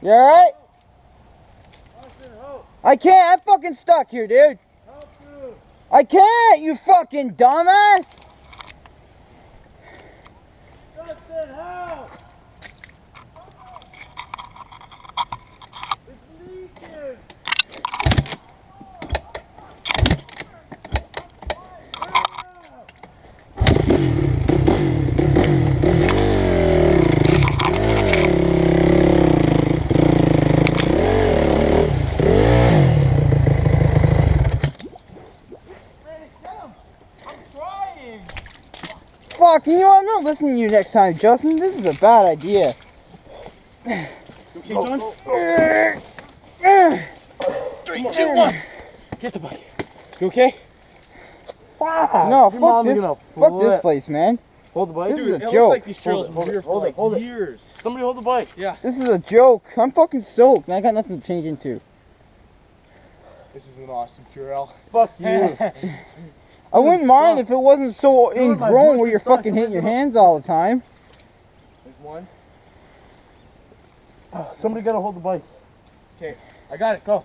You alright? I can't. I'm fucking stuck here, dude. I can't, you fucking dumbass. Justin, help! It's leaking! Fuck, you know what? I'm not listening to you next time, Justin. This is a bad idea. Okay, John? 3, 2, 1. Get the bike. You okay? Fuck. No, fuck this. Fuck this place, man. Hold the bike. This is a It joke. looks like these trails Hold it, were here hold for it, hold like it. years. Somebody hold the bike. Yeah. This is a joke. I'm fucking soaked, and I got nothing to change into. This is an awesome trail. Fuck you. I wouldn't mind if it wasn't so Dude, my ingrown voice where is you're stuck. fucking hitting your hands all the time. There's one. Somebody gotta hold the bike. Okay, I got it. Go.